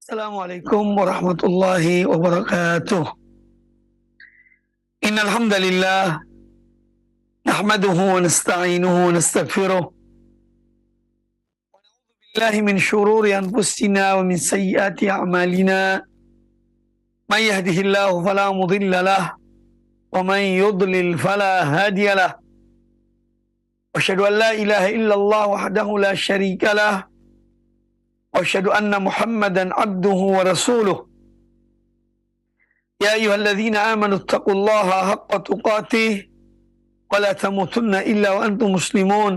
Assalamualaikum warahmatullahi wabarakatuh. Innal hamdalillah nahmaduhu wa nasta'inuhu wa nastaghfiruh. Wa na'udzu billahi min shururi anfusina wa min sayyiati a'malina. May yahdihillahu fala mudilla lahu wa man yudlil fala hadiya lahu. Asyhadu an la ilaha illallah wahdahu la syarika lahu. وأشهد أن محمدا عبده ورسوله يا أيها الذين آمنوا اتقوا الله حق تقاته ولا تموتن إلا وأنتم مسلمون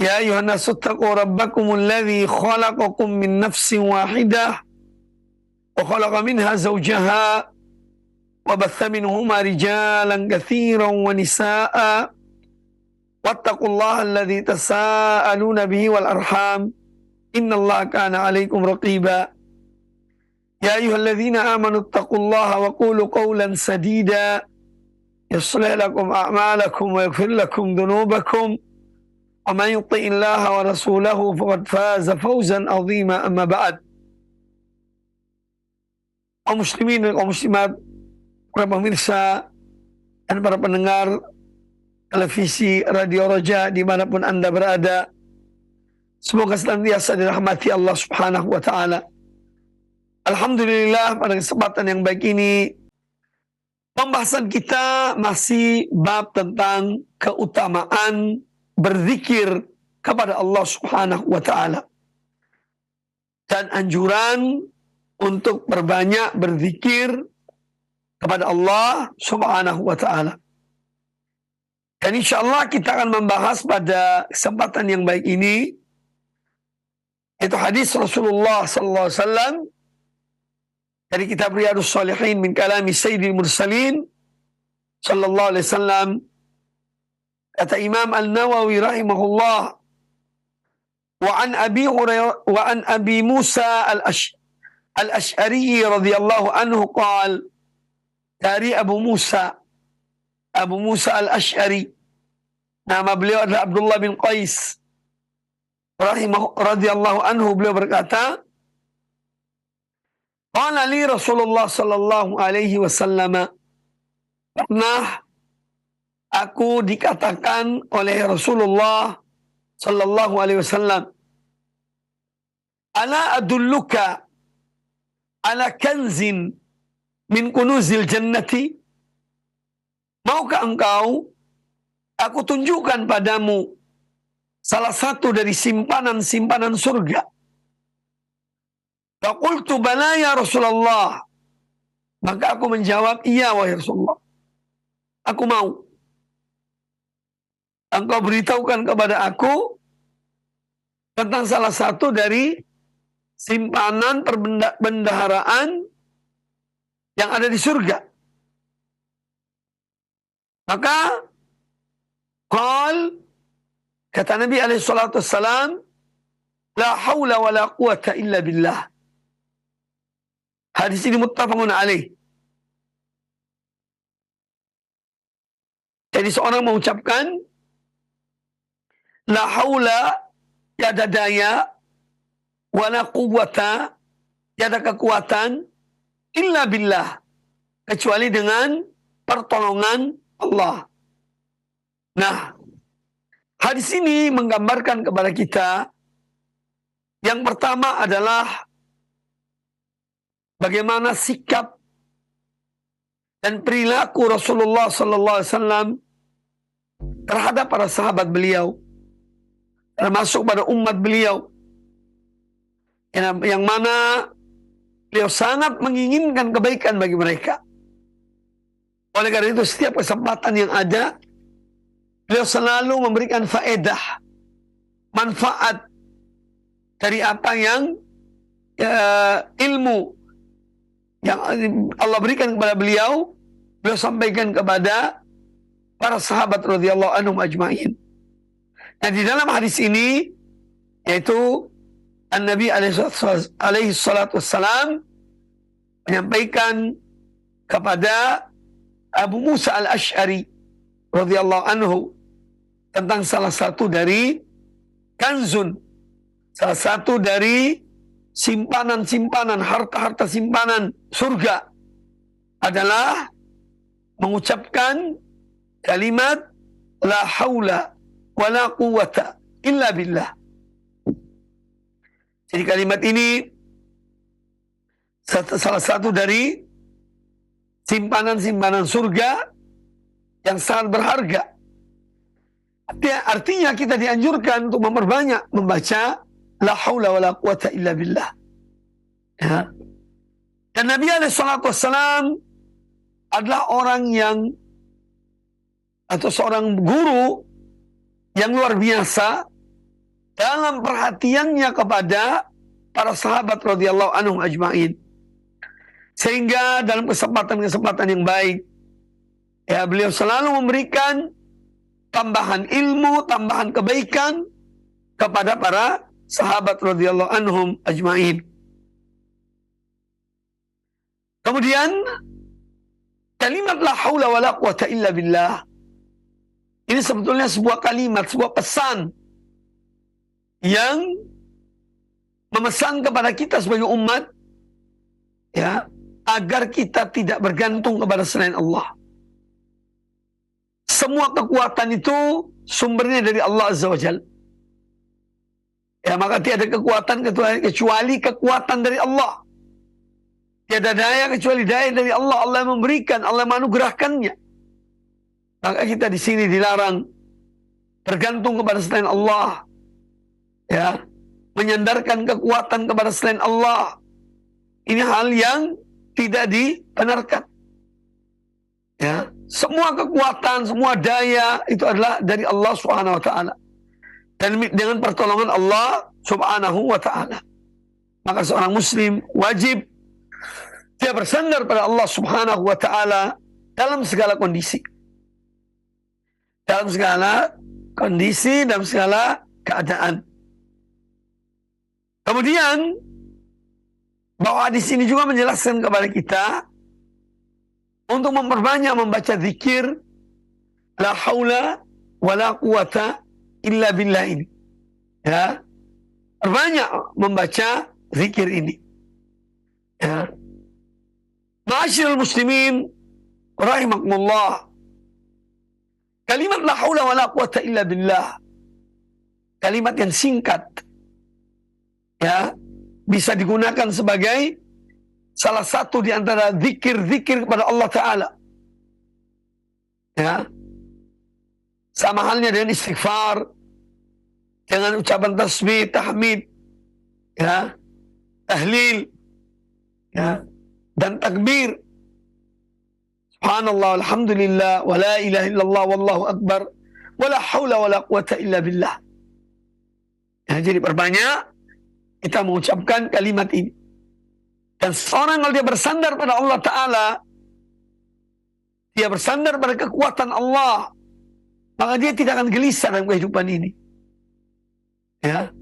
يا أيها الناس اتقوا ربكم الذي خلقكم من نفس واحدة وخلق منها زوجها وبث منهما رجالا كثيرا ونساء واتقوا الله الذي تساءلون به والأرحام إن الله كان عليكم رقيبا يا أيها الذين آمنوا اتقوا الله وقولوا قولا سديدا يصلح لكم أعمالكم ويغفر لكم ذنوبكم ومن يطع الله ورسوله فقد فاز فوزا عظيما أما بعد. Kaum muslimin dan kaum muslimat, para pemirsa dan para pendengar televisi Radio Roja dimanapun Anda berada, semoga senantiasa dirahmati Allah Subhanahu wa Ta'ala. Alhamdulillah, pada kesempatan yang baik ini, pembahasan kita masih bab tentang keutamaan berzikir kepada Allah Subhanahu wa Ta'ala dan anjuran untuk berbanyak berzikir kepada Allah Subhanahu wa Ta'ala. Dan insya Allah kita akan membahas pada kesempatan yang baik ini itu hadis Rasulullah sallallahu alaihi wasallam dari kitab Riyadhus Shalihin min kalami Sayyidil Mursalin sallallahu alaihi wasallam. Kata Imam An-Nawawi rahimahullah, wa an Abi Musa al-Ash'ari radhiyallahu anhu qala, dari Abu Musa al-Ash'ari, nama beliau adalah Abdullah bin Qais radhiyallahu anhu, beliau berkata, qala li Rasulullah sallallahu alaihi wasallam, pernah aku dikatakan oleh Rasulullah sallallahu alaihi wasallam, ala adulluka ala kanzin min kunuzil jannati, maukah engkau aku tunjukkan padamu salah satu dari simpanan-simpanan surga? Faqultu bala ya Rasulullah, maka aku menjawab, iya wahai Rasulullah, aku mau. Engkau beritahukan kepada aku tentang salah satu dari simpanan perbendaharaan yang ada di surga. Maka kata Nabi SAW, la hawla wa la quwata illa billah. Hadis ini muttafaqun alaih. Jadi seorang mengucapkan, la hawla, tiada daya, wa la quwata, tiada kekuatan, illa billah, kecuali dengan pertolongan Allah. Nah, hadis ini menggambarkan kepada kita, yang pertama adalah bagaimana sikap dan perilaku Rasulullah sallallahu alaihi wasallam terhadap para sahabat beliau, termasuk pada umat beliau, yang mana beliau sangat menginginkan kebaikan bagi mereka. Oleh karena itu, setiap kesempatan yang ada, beliau selalu memberikan faedah, manfaat dari apa yang ilmu yang Allah berikan kepada beliau, beliau sampaikan kepada para sahabat radhiyallahu anhum ajma'in. Nah, di dalam hadis ini, yaitu An-Nabi alaihi salatu wassalam menyampaikan kepada Abu Musa al-Ash'ari radhiyallahu anhu tentang salah satu dari kanzun, salah satu dari simpanan-simpanan, harta-harta simpanan surga adalah mengucapkan kalimat la haula wa la quwata illa billah. Jadi kalimat ini salah satu dari simpanan-simpanan surga yang sangat berharga. Artinya kita dianjurkan untuk memperbanyak membaca la haula wa la quwata illa billah. Ya. Dan Nabi SAW adalah orang yang atau seorang guru yang luar biasa dalam perhatiannya kepada para sahabat radhiyallahu anhum ajma'in. Sehingga dalam kesempatan-kesempatan yang baik, ya beliau selalu memberikan tambahan ilmu, tambahan kebaikan kepada para sahabat radhiyallahu anhum ajma'in. Kemudian kalimat la haula wa la quwata illa billah ini sebetulnya sebuah kalimat, sebuah pesan yang memesan kepada kita sebagai umat, ya, agar kita tidak bergantung kepada selain Allah. Semua kekuatan itu sumbernya dari Allah Azza wa Jalla. Ya, maka tiada kekuatan kecuali kekuatan dari Allah. Tiada daya kecuali daya dari Allah. Allah yang memberikan, Allah yang menganugerahkannya. Maka kita di sini dilarang bergantung kepada selain Allah. Ya, menyandarkan kekuatan kepada selain Allah. Ini hal yang tidak dibenarkan. Ya, semua kekuatan, semua daya itu adalah dari Allah Subhanahu wa taala. Dan dengan pertolongan Allah Subhanahu wa taala. Maka seorang muslim wajib dia bersandar pada Allah Subhanahu wa taala dalam segala kondisi. Dalam segala kondisi, dalam segala keadaan. Kemudian bahwa di sini juga menjelaskan kepada kita untuk memperbanyak membaca zikir la haula wa la quwata illa billah ini. Ya. Perbanyak membaca zikir ini. Ya. Ma'asyiral muslimin rahimakumullah. Kalimat la haula wa la quwata illa billah. Kalimat yang singkat. Ya, bisa digunakan sebagai salah satu di antara zikir-zikir kepada Allah Ta'ala. Ya. Sama halnya dengan istighfar, dengan ucapan tasbih, tahmid, ya, tahlil, ya, dan takbir. Subhanallah, alhamdulillah, wa la ilaha illallah, wallahu akbar, wa la hawla wa la quwata illa billah. Ya, jadi perbanyak kita mengucapkan kalimat ini. Dan seorang kalau dia bersandar pada Allah Ta'ala, dia bersandar pada kekuatan Allah, maka dia tidak akan gelisah dalam kehidupan ini. Ya.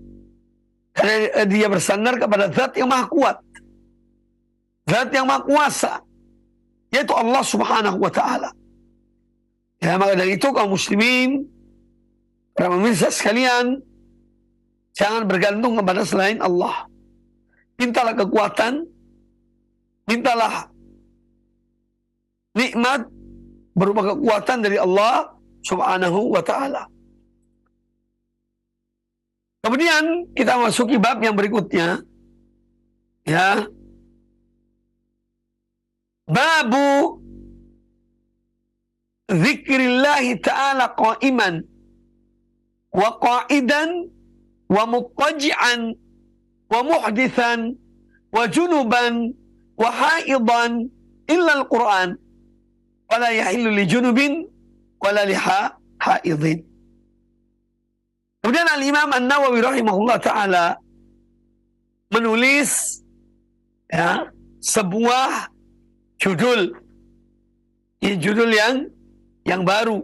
Karena dia bersandar kepada zat yang maha kuat, zat yang maha kuasa, yaitu Allah Subhanahu wa ta'ala. Ya, maka dari itu kaum muslimin, para pemirsa sekalian, jangan bergantung kepada selain Allah. Mintalah kekuatan, mintalah nikmat berupa kekuatan dari Allah Subhanahu wa ta'ala. Kemudian kita masuki bab yang berikutnya. Ya. Babu zikrillahi ta'ala qa'iman wa qa'idan wa muttaji'an wa muhdithan wa junuban wa haidan illa al-Qur'an wala yahillu li junubin wala li haidin. Kemudian Al-Imam An-Nawawi rahimahullah ta'ala menulis, ya, sebuah judul. Ini judul yang baru,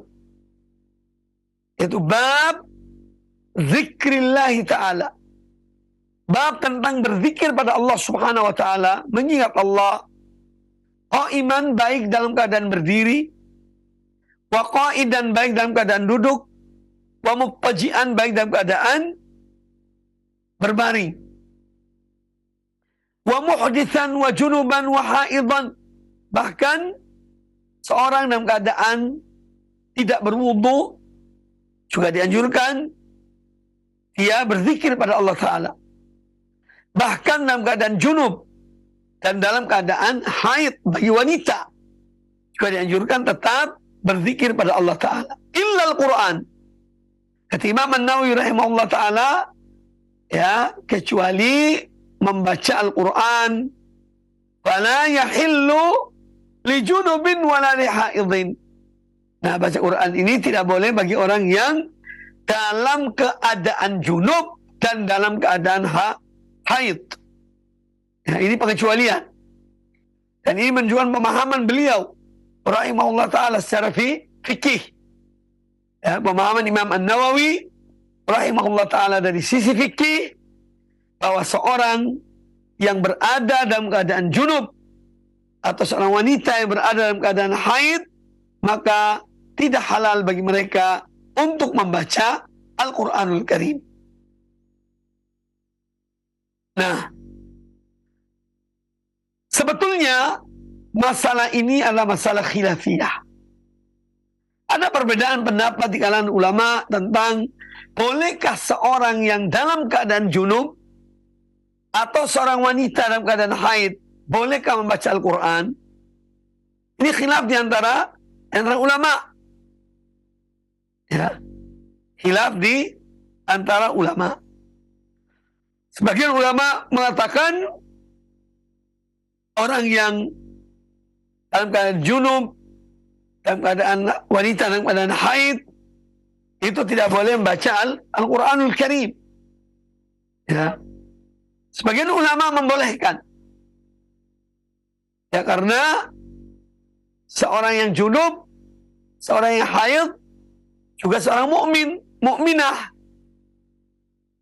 yaitu bab zikrillahi ta'ala. Bab tentang berzikir pada Allah Subhanahu wa ta'ala, mengingat Allah qaiman, baik dalam keadaan berdiri, wa qaidan, baik dalam keadaan duduk, wa muttaji'an, baik dalam keadaan berbaring. wa muhditsan wa junuban wa haidan. Bahkan seorang dalam keadaan tidak berwudu juga dianjurkan dia berzikir pada Allah Ta'ala. Bahkan dalam keadaan junub dan dalam keadaan haid bagi wanita juga dianjurkan tetap berzikir pada Allah Ta'ala. Illa Al-Quran. Kata Imam An-Nawawi rahimahullah Ta'ala, ya, kecuali membaca Al-Quran, fala yahillu li junubin wala li haidin. Nah, baca Quran ini tidak boleh bagi orang yang dalam keadaan junub dan dalam keadaan haid. Ya, ini pengecualian. Dan ini menunjukkan pemahaman beliau rahimahullah ta'ala secara fikih. Ya, pemahaman Imam An-Nawawi rahimahullah ta'ala dari sisi fikih, bahwa seorang yang berada dalam keadaan junub atau seorang wanita yang berada dalam keadaan haid, maka tidak halal bagi mereka untuk membaca Al-Quranul Karim. Nah, sebetulnya masalah ini adalah masalah khilafiyah. Ada perbedaan pendapat di kalangan ulama tentang bolehkah seorang yang dalam keadaan junub atau seorang wanita dalam keadaan haid bolehkah membaca Al-Quran. Ini khilaf di antara ulama. Ya, khilaf di antara ulama. Sebagian ulama mengatakan orang yang dalam keadaan junub, dalam keadaan wanita dalam keadaan haid, itu tidak boleh membaca Al-Quranul Karim. Ya. Sebagian ulama membolehkan. Ya, karena seorang yang junub, seorang yang haid, juga seorang mukmin, mukminah.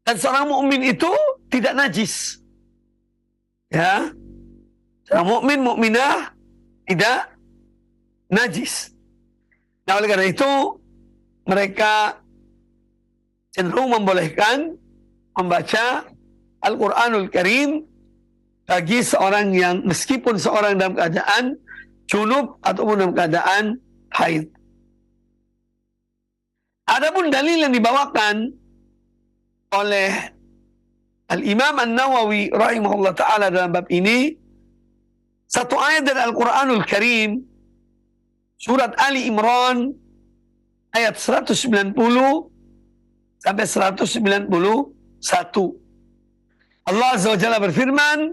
Dan seorang mukmin itu tidak najis. Ya. Seorang mukmin, mukminah tidak najis. Nah, oleh karena itu mereka cenderung membolehkan membaca Al-Quranul Karim bagi seorang yang meskipun seorang dalam keadaan junub ataupun dalam keadaan haid. Adapun dalil yang dibawakan oleh Al-Imam An-Nawawi rahimahullah ta'ala dalam bab ini, satu ayat dari Al-Quranul Karim, surat Ali Imran, ayat 190 sampai 191. Allah Azza wa Jalla berfirman,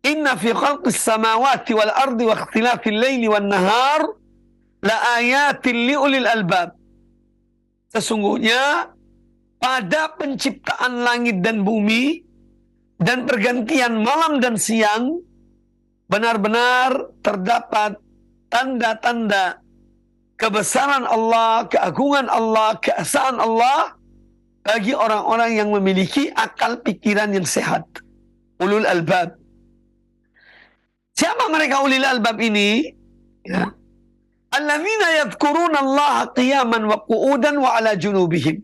Inna fi khalqis samawati wal ardi wa ikhtilafil laili wan nahar la ayatin liulil albab. Sesungguhnya pada penciptaan langit dan bumi dan pergantian malam dan siang benar-benar terdapat tanda-tanda kebesaran Allah, keagungan Allah, keesaan Allah bagi orang-orang yang memiliki akal pikiran yang sehat. Ulul albab. Siapa mereka ulul albab ini? Ya. Alladzina yadhkuruna Allah qiyaman wa qu'udan wa ala junubihim.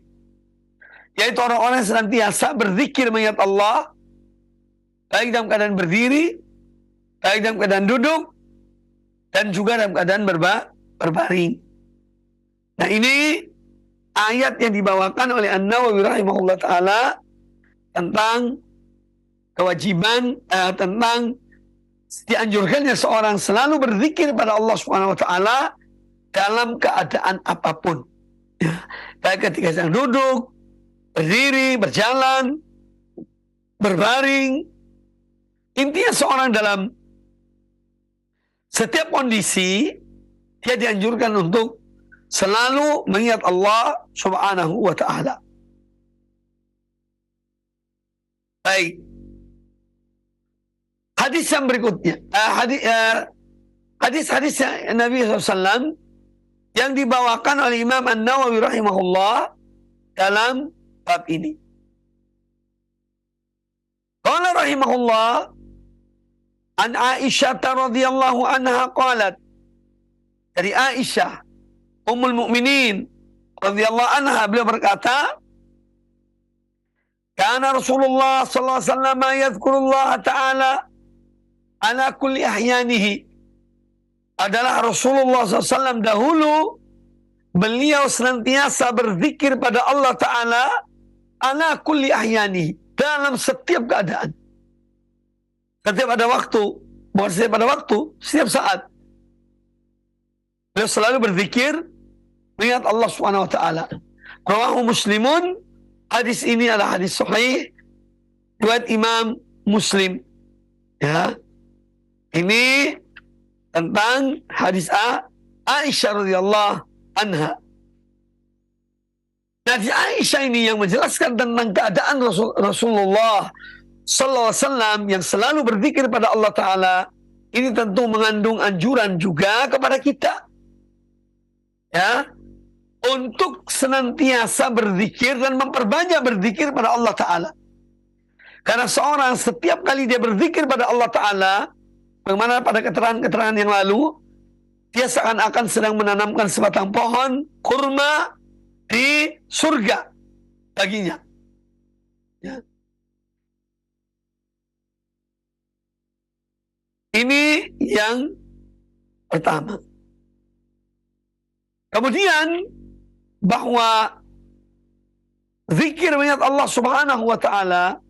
Yaitu orang-orang yang senantiasa berzikir mengingat Allah, baik dalam keadaan berdiri, baik dalam keadaan duduk, dan juga dalam keadaan berbaring. Nah, ini ayat yang dibawakan oleh An-Nawawi rahimahullah ta'ala tentang kewajiban, tentang dianjurkannya seorang selalu berzikir pada Allah Subhanahu wa ta'ala dalam keadaan apapun. Ya, baik ketika sedang duduk, berdiri, berjalan, berbaring. Intinya seorang dalam setiap kondisi dia dianjurkan untuk selalu mengingat Allah Subhanahu wa ta'ala. Baik. Hadis yang berikutnya, hadis-hadis Nabi SAW yang dibawakan oleh Imam An-Nawawi rahimahullah dalam bab ini. Qala rahimahullah an Aisyah radhiyallahu anha qalat, dari Aisyah Ummul Mukminin radhiyallahu anha, beliau berkata, Karena Rasulullah sallallahu alaihi wasallam yadhkurullah ta'ala ala kulli ahyanihi. Adalah Rasulullah SAW dahulu beliau senantiasa berzikir pada Allah Ta'ala ala kulli ahyanihi, dalam setiap keadaan. Setiap ada waktu, bukan setiap ada waktu, setiap saat. Beliau selalu berzikir mengingat Allah Subhanahu wa taala. Rawahu Muslimun, hadis ini adalah hadis sahih riwayat Imam Muslim. Ya. Ini tentang hadis Aisyah radhiyallahu anha. Hadis Aisyah ini yang menjelaskan tentang keadaan Rasulullah sallallahu alaihi wasallam yang selalu berzikir pada Allah taala. Ini tentu mengandung anjuran juga kepada kita. Ya, untuk senantiasa berzikir dan memperbanyak berzikir pada Allah Ta'ala. Karena seorang setiap kali dia berzikir pada Allah Ta'ala, bagaimana pada keterangan-keterangan yang lalu, dia seakan-akan sedang menanamkan sebatang pohon kurma di surga baginya. Ya. Ini yang pertama. Kemudian bahwa zikir mengingat Allah Subhanahu wa taala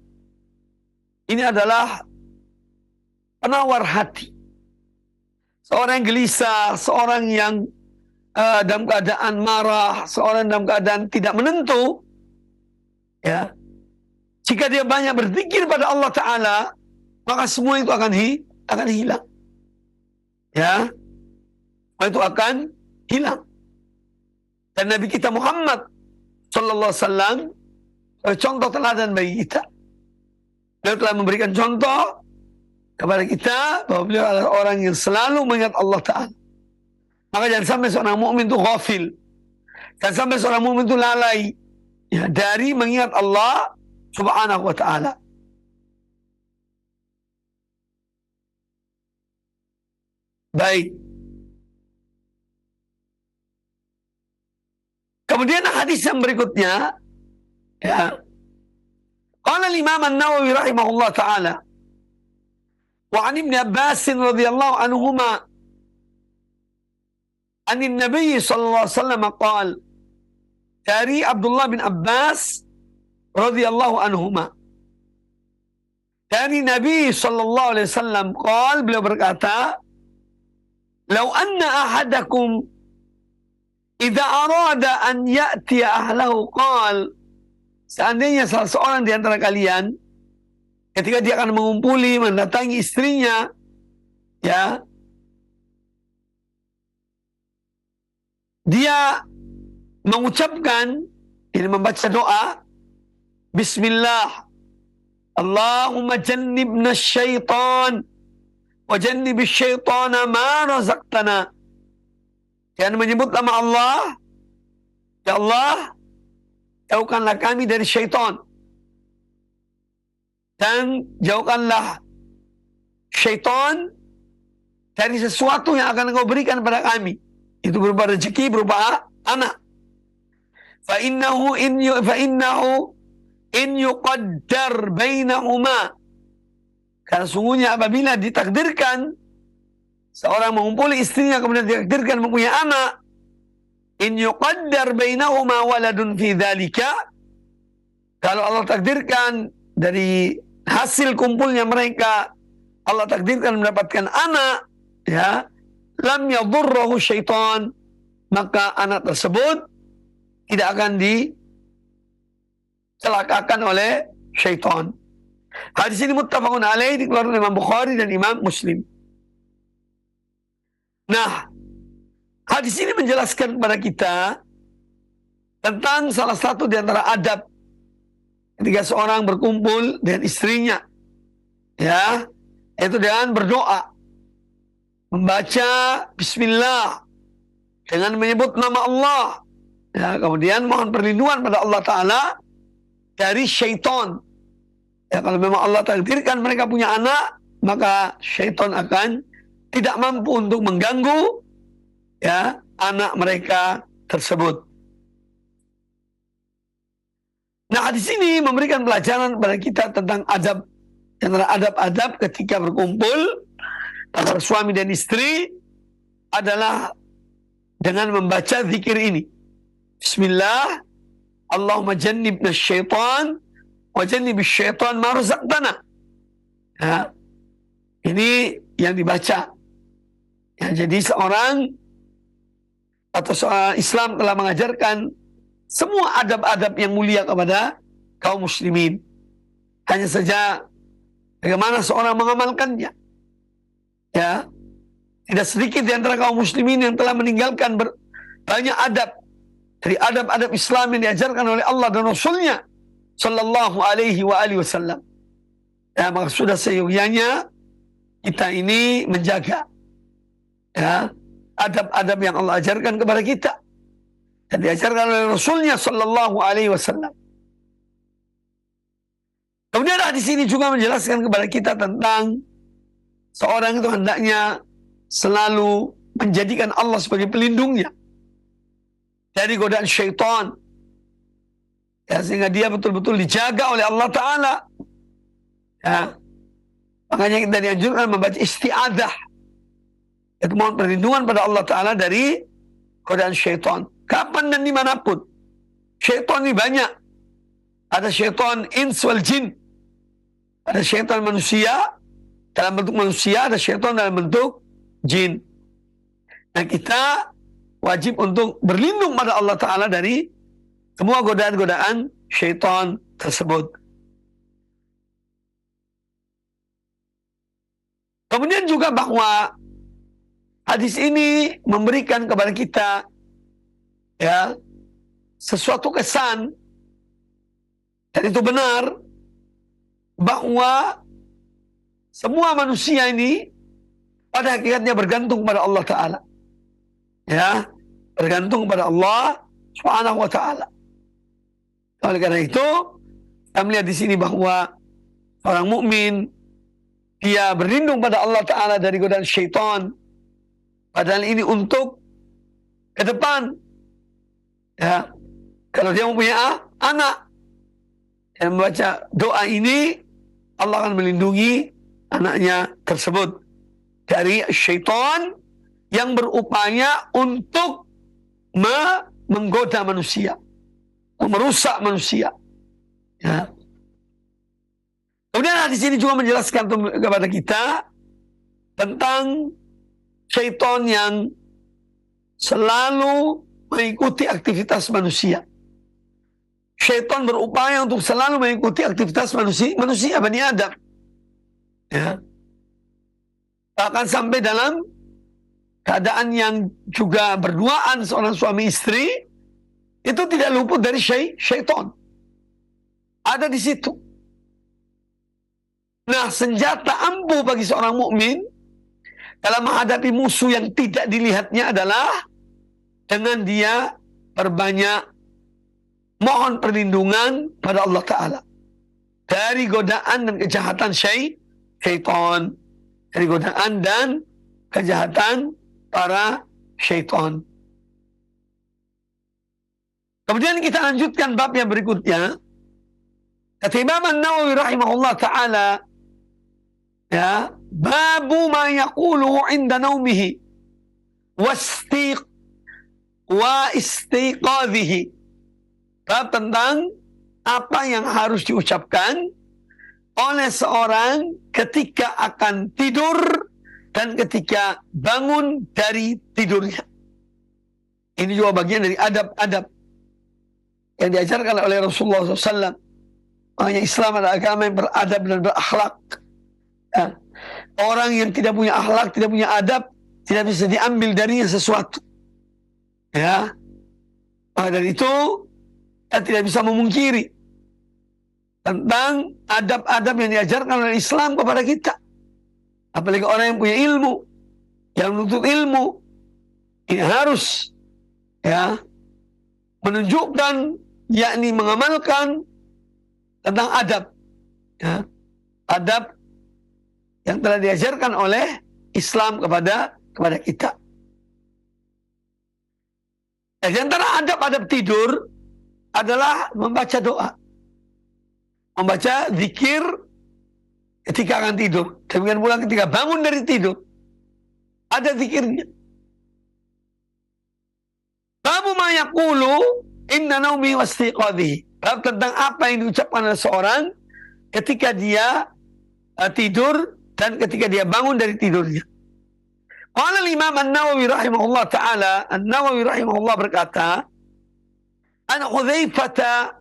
ini adalah penawar hati. Seorang yang gelisah, seorang yang dalam keadaan marah, seorang dalam keadaan tidak menentu, ya. Jika dia banyak berzikir pada Allah taala, maka semua itu akan hilang. Ya. Semua itu akan hilang. Dan Nabi kita Muhammad sallallahu alaihi wasallam contoh teladan bagi kita. Beliau telah memberikan contoh kepada kita bahwa beliau adalah orang yang selalu mengingat Allah Ta'ala. Maka jangan sampai seorang mukmin itu ghafil. Jangan sampai seorang mukmin itu lalai ya, dari mengingat Allah Subhanahu wa Ta'ala. Baik. Kemudian hadis yang berikutnya, ya. Qala al-Imam An-Nawawi rahimahullah taala wa 'an Ibn Abbas radhiyallahu anhuma an an-nabiy sallallahu alaihi wasallam qala, dari Abdullah bin Abbas radhiyallahu anhuma, dari Nabi sallallahu alaihi wasallam qala, beliau berkata, "Lau anna ahadakum idza arada an ya'ti ahlahu qal," seandainya salah seorang di antara kalian ketika dia akan mengumpuli mendatangi istrinya, ya, dia mengucapkan, ini membaca doa, Bismillah, Allahumma jannibna syaitan wa jannibish syaitana ma razaqtana. Dan menyebut nama Allah, ya Allah, jauhkanlah kami dari syaitan. Dan jauhkanlah syaitan dari sesuatu yang akan Engkau berikan kepada kami. Itu berupa rezeki, berupa anak. Fa'innahu in yuqaddar bainahuma. Karena sungguhnya apabila ditakdirkan seorang mengumpuli istrinya kemudian ditakdirkan mempunyai anak, in yuqaddar bainahuma waladun fi dzalika, kalau Allah takdirkan dari hasil kumpulnya mereka, Allah takdirkan mendapatkan anak, ya, lam yadurruhu syaitan, maka anak tersebut tidak akan dicelakakan oleh syaitan. Hadis ini muttafaqun alaih, dikeluarkan Imam Bukhari dan Imam Muslim. Nah, hadis ini menjelaskan kepada kita tentang salah satu di antara adab ketika seorang berkumpul dengan istrinya, ya, yaitu dengan berdoa, membaca Bismillah dengan menyebut nama Allah, ya, kemudian mohon perlindungan pada Allah Ta'ala dari syaitan. Ya, kalau memang Allah takdirkan mereka punya anak, maka syaitan akan tidak mampu untuk mengganggu, ya, anak mereka tersebut. Nah, hadis ini memberikan pelajaran kepada kita tentang adab. Antara adab-adab ketika berkumpul antara suami dan istri adalah dengan membaca zikir ini. Bismillah, Allahumma jannibna syaitan wa jannibish syaitan ma razaqtana. Ya, ini yang dibaca. Ya, jadi seorang atau seorang Islam telah mengajarkan semua adab-adab yang mulia kepada kaum muslimin. Hanya saja bagaimana seorang mengamalkannya. Ya, tidak sedikit di antara kaum muslimin yang telah meninggalkan banyak adab dari adab-adab Islam yang diajarkan oleh Allah dan Rasulnya Sallallahu Alaihi Wasallam. Ya, maka sudah seyogyanya kita ini menjaga ya adab-adab yang Allah ajarkan kepada kita dan diajarkan oleh Rasulnya Sallallahu Alaihi Wasallam. Kemudian hadis ini juga menjelaskan kepada kita tentang seorang itu hendaknya selalu menjadikan Allah sebagai pelindungnya dari godaan syaitan. Ya, sehingga dia betul-betul dijaga oleh Allah Ta'ala. Ya. Makanya kita dianjurkan membaca isti'adah. Itu mohon perlindungan pada Allah Ta'ala dari godaan syaitan. Kapan dan dimanapun. Syaitan ini banyak. Ada syaitan ins wal jin. Ada syaitan manusia dalam bentuk manusia, ada syaitan dalam bentuk jin. Nah, kita wajib untuk berlindung pada Allah Ta'ala dari semua godaan-godaan syaitan tersebut. Kemudian juga bahwa hadis ini memberikan kepada kita ya sesuatu kesan, dan itu benar, bahwa semua manusia ini pada hakikatnya bergantung pada Allah Ta'ala. Ya, bergantung pada Allah Subhanahu wa Ta'ala. Oleh karena itu, kita melihat di sini bahwa orang mukmin dia berlindung pada Allah Ta'ala dari godaan syaitan. Padahal ini untuk ke depan. Ya, kalau dia mempunyai anak dan membaca doa ini, Allah akan melindungi anaknya tersebut dari syaitan yang berupaya untuk menggoda manusia, merusak manusia. Ya. Kemudian hadis ini juga menjelaskan kepada kita tentang syaitan yang selalu mengikuti aktivitas manusia. Syaitan berupaya untuk selalu mengikuti aktivitas manusia Bani Adam. Ya. Bahkan sampai dalam keadaan yang juga berduaan seorang suami istri, itu tidak luput dari syaitan. Ada di situ. Nah, senjata ampuh bagi seorang mukmin dalam menghadapi musuh yang tidak dilihatnya adalah dengan dia berbanyak mohon perlindungan pada Allah Ta'ala dari godaan dan kejahatan syaitan, dari godaan dan kejahatan para syaitan. Kemudian kita lanjutkan bab yang berikutnya. Kata Imam An-Nawawi rahimahullah ta'ala, ya, babu ma yaqulu inda naumihi wa istiqadhihi. Bab tentang apa yang harus diucapkan oleh seorang ketika akan tidur dan ketika bangun dari tidurnya. Ini juga bagian dari adab-adab yang diajarkan oleh Rasulullah SAW. Makanya Islam adalah agama yang beradab dan berakhlak. Ya. Orang yang tidak punya akhlak, tidak punya adab, tidak bisa diambil darinya sesuatu. Ya. Maka dari itu, kita tidak bisa memungkiri tentang adab-adab yang diajarkan oleh Islam kepada kita. Apalagi orang yang punya ilmu, yang menuntut ilmu, ini harus ya menunjukkan, yakni mengamalkan tentang adab, ya, adab yang telah diajarkan oleh Islam kepada kita. Di antara adab-adab tidur adalah membaca doa. membaca zikir ketika akan tidur. Demikian pula ketika bangun dari tidur, ada zikirnya. Babu ma yaqulu inna naumi wastiqadhi. Bab tentang apa yang diucapkan oleh seorang ketika dia tidur dan ketika dia bangun dari tidurnya. Qala al-Imam An-Nawawi rahimahullah taala, An-Nawawi rahimahullah berkata, an Hudzaifah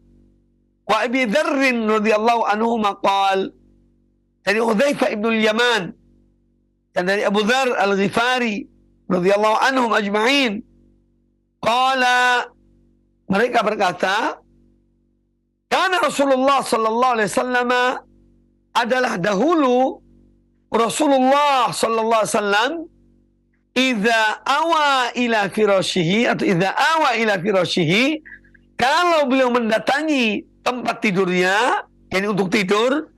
wa Abi Dzarr radhiyallahu anhuma qala, dari Hudzaifah ibn al-Yaman dan dari Abu Dzarr al-Ghifari radhiyallahu anhum ajma'in, qala, mereka berkata, karena Rasulullah sallallahu alaihi wasallam adalah dahulu Rasulullah sallallahu alaihi wasallam idza awa ila firashihi, atau idza awa ila firashihi, kalau beliau mendatangi tempat tidurnya, ini untuk tidur,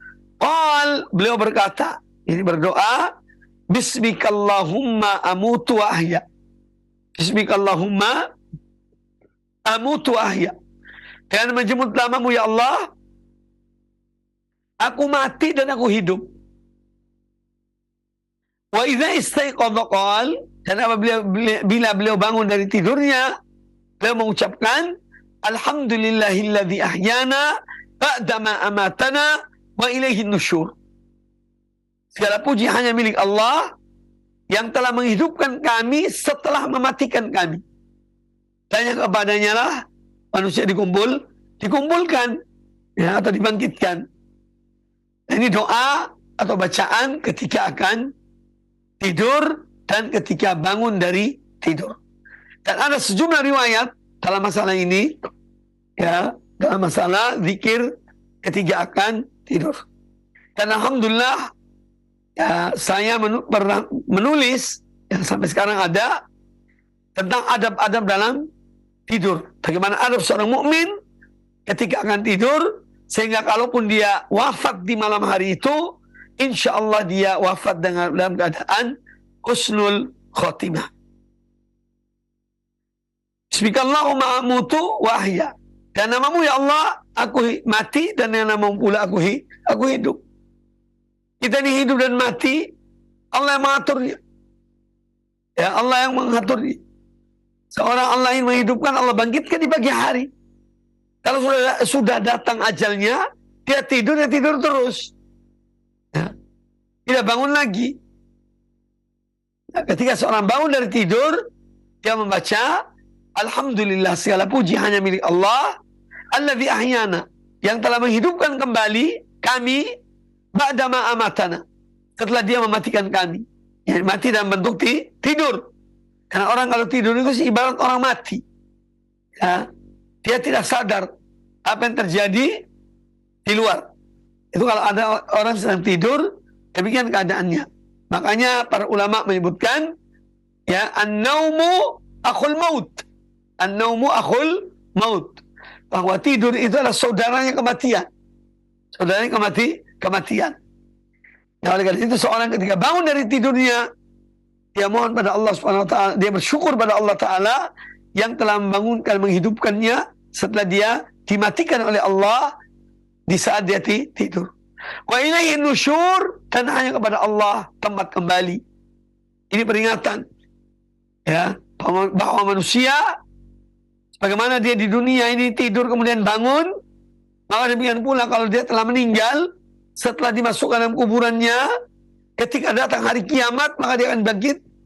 beliau berkata, ini berdoa, bismikallahumma amutu wa ahya. Bismikallahumma amutu wa ahya. Dengan menjemput namamu ya Allah, aku mati dan aku hidup. Wa idza istaiqadha qala, dan bila beliau bangun dari tidurnya, beliau mengucapkan, alhamdulillahilladzi ahyana ba'dama amatana wa ilaihin nusyur. Segala puji hanya milik Allah yang telah menghidupkan kami setelah mematikan kami. Dan yang kepadanya lah manusia dikumpulkan, ya, atau dibangkitkan. Ini doa atau bacaan ketika akan tidur dan ketika bangun dari tidur. Dan ada sejumlah riwayat dalam masalah ini, ya, dalam masalah zikir ketika akan tidur. Dan alhamdulillah, ya, saya pernah menulis yang sampai sekarang ada tentang adab-adab dalam tidur. Bagaimana adab seorang mukmin ketika akan tidur, sehingga kalaupun dia wafat di malam hari itu, insya Allah dia wafat dalam keadaan husnul khotimah. Bismikallahumma amutu wa ahya. Dan namamu ya Allah, aku mati, dan yang namamu pula aku hidup. Kita ini hidup dan mati, Allah yang mengaturnya. Ya, Allah yang mengaturnya. Seorang Allah yang menghidupkan, Allah bangkitkan di pagi hari. Kalau sudah datang ajalnya, dia tidur terus. Ya. Tidak bangun lagi. Nah, ketika seorang bangun dari tidur, dia membaca, alhamdulillah, segala puji hanya milik Allah, alladzi ahyana, yang telah menghidupkan kembali kami, ba'dama amatana, setelah dia mematikan kami. Ya, mati dalam bentuk tidur. Karena orang kalau tidur itu ibarat orang mati. Ya, dia tidak sadar apa yang terjadi di luar. Itu kalau ada orang sedang tidur, demikian keadaannya. Makanya para ulama menyebutkan, ya, an-naumu akhul maut. An-naumu akhul maut. Bahwa tidur itu adalah saudaranya kematian. Saudaranya kematian. Nah, oleh karena itu seorang ketika bangun dari tidurnya, dia mohon pada Allah Subhanahu wa taala, dia bersyukur pada Allah taala yang telah membangunkan, menghidupkannya setelah dia dimatikan oleh Allah di saat dia tidur. Wa ilaihin nusyur, dan hanya kepada Allah tempat kembali. Ini peringatan, ya, bahwa manusia bagaimana dia di dunia ini tidur kemudian bangun, maka demikian pula kalau dia telah meninggal, setelah dimasukkan dalam kuburannya, ketika datang hari kiamat, maka dia akan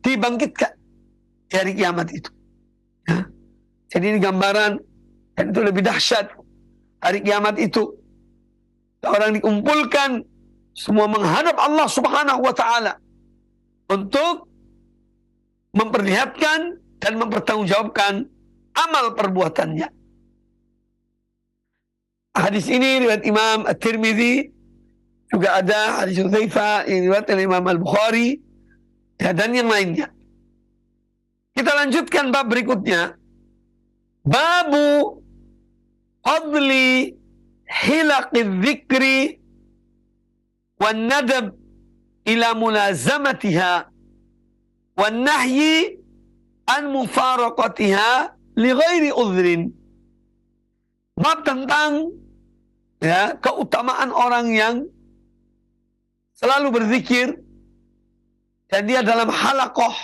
dibangkitkan di hari kiamat itu. Ya. Jadi ini gambaran, dan itu lebih dahsyat. Hari kiamat itu, orang dikumpulkan, semua menghadap Allah Subhanahu wa ta'ala untuk memperlihatkan dan mempertanggungjawabkan amal perbuatannya. Hadis ini riwayat Imam At-Tirmidzi, juga ada hadis Hudzaifah yang riwayat oleh Imam Al-Bukhari, ya, dan yang lainnya. Kita lanjutkan bab berikutnya. Babu fadli hilaqiz zikri wan nadab ila mulazamatiha wan nahyi an mufaraqatiha li ghairi udhrin. Bab tentang ya, keutamaan orang yang selalu berzikir dan dia dalam halaqah,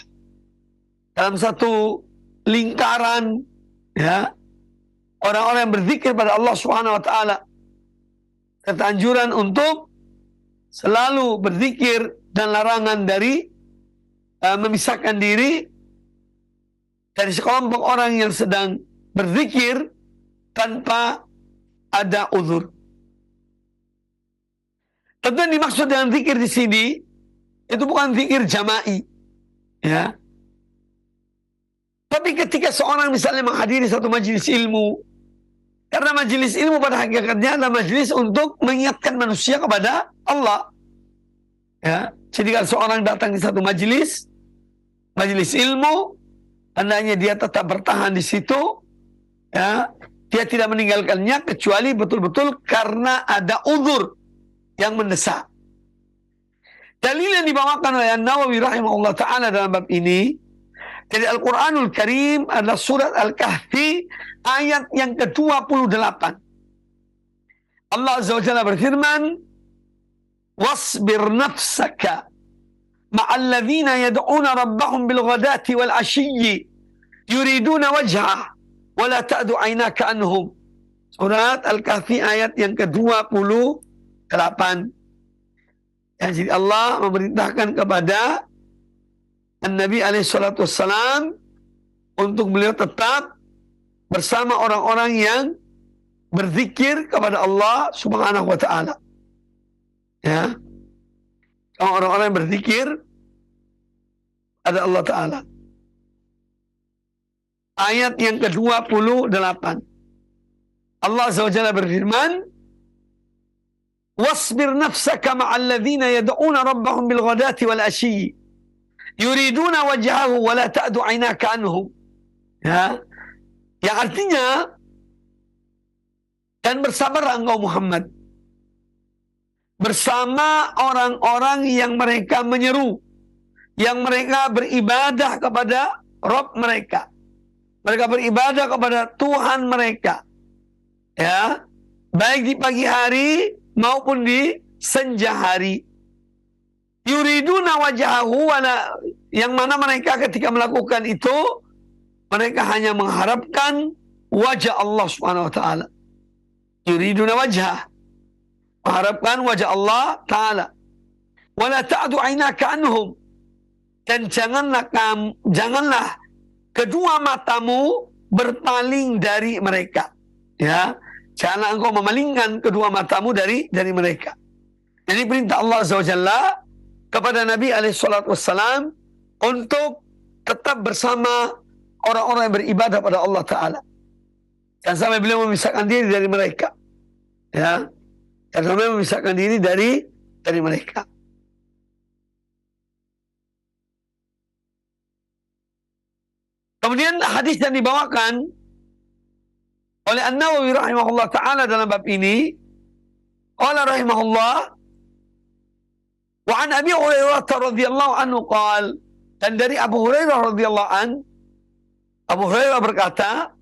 dalam satu lingkaran, ya, orang-orang yang berzikir pada Allah Subhanahu wa taala. Serta anjuran untuk selalu berzikir dan larangan dari memisahkan diri dari sekelompok orang yang sedang berzikir tanpa ada uzur. Tentu yang dimaksud dengan zikir di sini itu bukan zikir jama'i, ya. Tapi ketika seorang misalnya menghadiri satu majelis ilmu, karena majelis ilmu pada hakikatnya adalah majelis untuk mengingatkan manusia kepada Allah. Ya, jadi kalau seorang datang di satu majelis ilmu, hendaknya dia tetap bertahan di situ, ya. Dia tidak meninggalkannya kecuali betul-betul karena ada uzur yang mendesak. Dalil yang dibawakan oleh An-Nawawi rahimahullah ta'ala dalam bab ini dari Al-Quranul Karim adalah surat Al-Kahfi ayat yang ke-28. Allah Azza wa Jalla berfirman, "Wasbir nafsaka ma'alladzina yad'una rabbahum bil ghadati wal ashiyyi yuriduna wajhah wa la ta'du 'ainaka anhum." Surat Al-Kahfi ayat yang ke-28. Ya, jadi Allah memerintahkan kepada Nabi SAW untuk beliau tetap bersama orang-orang yang berzikir kepada Allah Subhanahu wa taala. Ya. Orang-orang yang berzikir ada Allah taala. Ayat yang ke-28. Allah Azza wa Jalla berfirman, "Wasbir nafsaka ma'al ladzina yad'una rabbahum bil ghadati wal ashiyyi yuriduna wajhahu wa la ta'du 'ainaka anhum." Ya. Yang artinya, dan bersabarlah engkau Muhammad bersama orang-orang yang mereka menyeru, yang mereka beribadah kepada Rabb mereka. Mereka beribadah kepada Tuhan mereka. Ya, baik di pagi hari maupun di senja hari. Yuriduna wajahahu, yang mana mereka ketika melakukan itu mereka hanya mengharapkan wajah Allah Subhanahu wa taala. Yuriduna wajah, mengharapkan wajah Allah taala. Wala ta'du 'ainaka anhum, dan janganlah kedua matamu berpaling dari mereka. Ya, janganlah engkau memalingkan kedua matamu dari mereka. Jadi perintah Allah Azza wa Jalla kepada Nabi SAW untuk tetap bersama orang-orang yang beribadah pada Allah Ta'ala. Dan sampai beliau memisahkan diri dari mereka. Ya, dan sampai memisahkan diri dari mereka. Kemudian hadis yang dibawakan oleh An-Nawawi rahimahullah ta'ala dalam bab ini, qala rahimahullah, wa an Abi Hurairah radhiyallahu anhu qala, dan dari Abu Hurairah radhiyallahu an, Abu Hurairah berkata,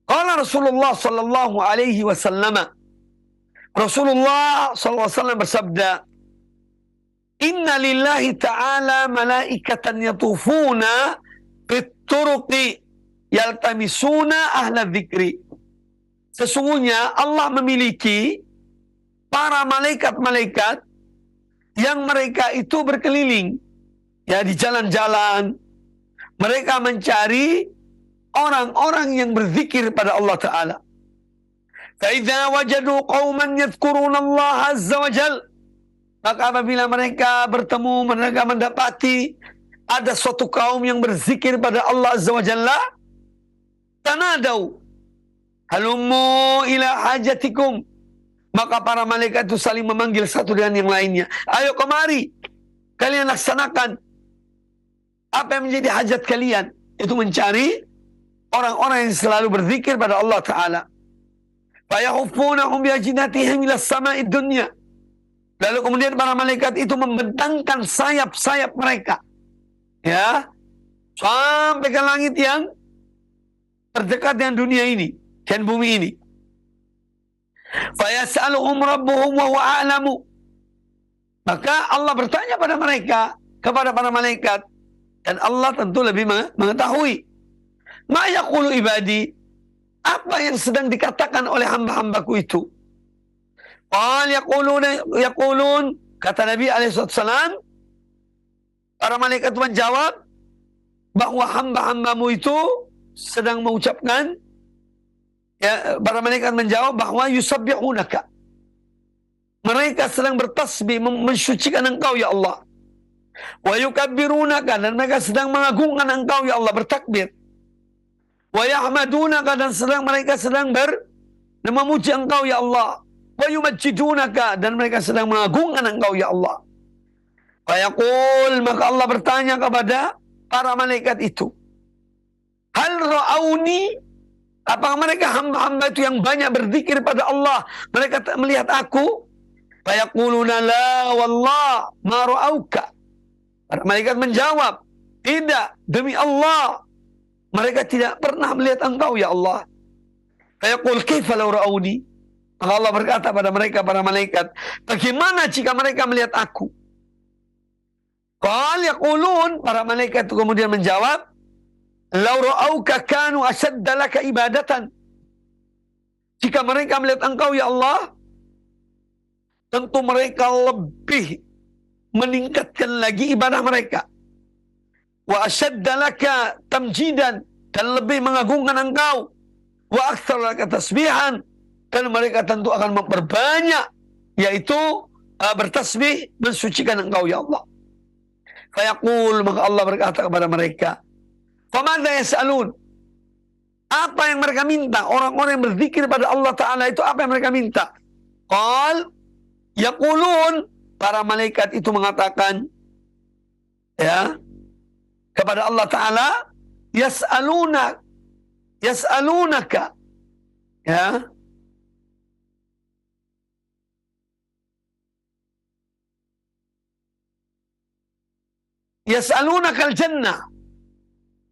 qala Rasulullah sallallahu alaihi wasallam, Rasulullah sallallahu alaihi wasallam bersabda, inna lillahi ta'ala malaikatan yatufuna fit turuqi yaltamisuna ahla dzikri. Sesungguhnya Allah memiliki para malaikat-malaikat yang mereka itu berkeliling, ya, di jalan-jalan. Mereka mencari orang-orang yang berzikir pada Allah Ta'ala. Fa'idha wajadu qawman yadhkuruna Allah Azza wa Jal, maka apabila mereka bertemu, mereka mendapati ada suatu kaum yang berzikir pada Allah Azza wa Jalla, tanadau halummu ila hajatikum, maka para malaikat itu saling memanggil satu dengan yang lainnya. Ayo kemari, kalian laksanakan apa yang menjadi hajat kalian. Itu mencari orang-orang yang selalu berzikir pada Allah Ta'ala. Fayahuffunahum biajnatihim ila sama'id dunya. Lalu kemudian para malaikat itu membentangkan sayap-sayap mereka, ya, sampai ke langit yang terdekat dengan dunia ini dan bumi ini. Fayas'aluhum rabbuhum wa huwa a'lamu. Maka Allah bertanya pada mereka, kepada para malaikat, dan Allah tentu lebih mengetahui. Ma yaqulu ibadi, apa yang sedang dikatakan oleh hamba-hambaku itu? Qal yaqulun, kata Nabi alaihissalam, para malaikat menjawab bahwa hamba-hambamu itu sedang mengucapkan, ya, para malaikat menjawab bahwa yusabbihunaka, mereka sedang bertasbih mensucikan engkau ya Allah. Wa yukabbirunaka, dan mereka sedang mengagungkan engkau ya Allah, bertakbir. Wa yahmadunaka, dan mereka sedang memuji engkau ya Allah. Wa yumajjidunaka, dan mereka sedang mengagungkan engkau ya Allah. Fayaqul, maka Allah bertanya kepada para malaikat itu, hal ra'auni, apakah mereka hamba-hamba itu yang banyak berzikir pada Allah, mereka melihat aku? Fayaquluna la wallah ma ra'auka. Para malaikat menjawab, tidak, demi Allah, mereka tidak pernah melihat engkau ya Allah. Fayaqul kaifa law ra'auni. Maka Allah berkata pada mereka, para malaikat, bagaimana jika mereka melihat aku? Qal yaqulun, para malaikat itu kemudian menjawab, law ra'auka kanu ashadda laka ibadatan. Jika mereka melihat engkau ya Allah, tentu mereka lebih meningkatkan lagi ibadah mereka. Wa ashadda laka tamjidan, dan lebih mengagungkan engkau. Wa aktsara laka tasbihan, dan mereka tentu akan memperbanyak, yaitu bertasbih mensucikan engkau ya Allah. Fayaqul, maka Allah berkata kepada mereka, famadza yas'alun, apa yang mereka minta? Orang-orang yang berzikir pada Allah Ta'ala itu apa yang mereka minta? Qal yaqulun, para malaikat itu mengatakan, ya, kepada Allah Ta'ala, yas'alunaka, ya, yas'alunaka al-jannah.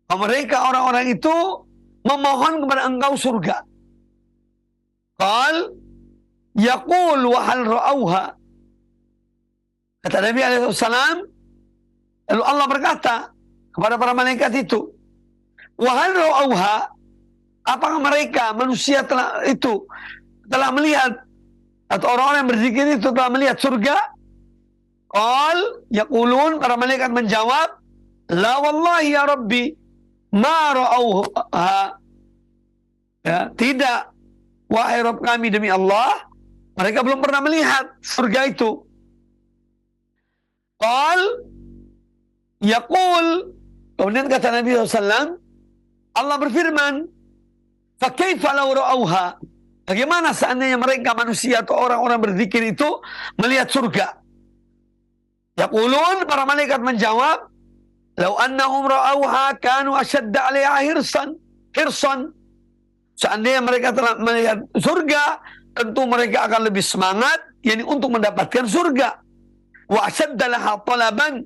Mereka orang-orang itu memohon kepada engkau surga. Qal yaqul wa hal ra'auha. Kata Nabi alaihissalam, lalu Allah berkata kepada para malaikat itu, wa hal ra'auha, apakah mereka manusia telah melihat, atau orang-orang yang berzikir itu telah melihat surga? Qal yaqulun, para malaikat menjawab, la wallahi ya Rabbi ma ra'auha. Ya, tidak, wahai Rabb kami, demi Allah, mereka belum pernah melihat surga itu. Qal yaqul, kemudian kata Nabi SAW, Allah berfirman, fa kaifa law ra'auha, bagaimana seandainya mereka manusia atau orang-orang berzikir itu melihat surga? Yaqulun, para malaikat menjawab, law annahum ra'auha kanu ashadda 'alaiha hirsan. Seandainya mereka telah melihat surga, tentu mereka akan lebih semangat, yakni untuk mendapatkan surga. Wa ashadda laha talaban,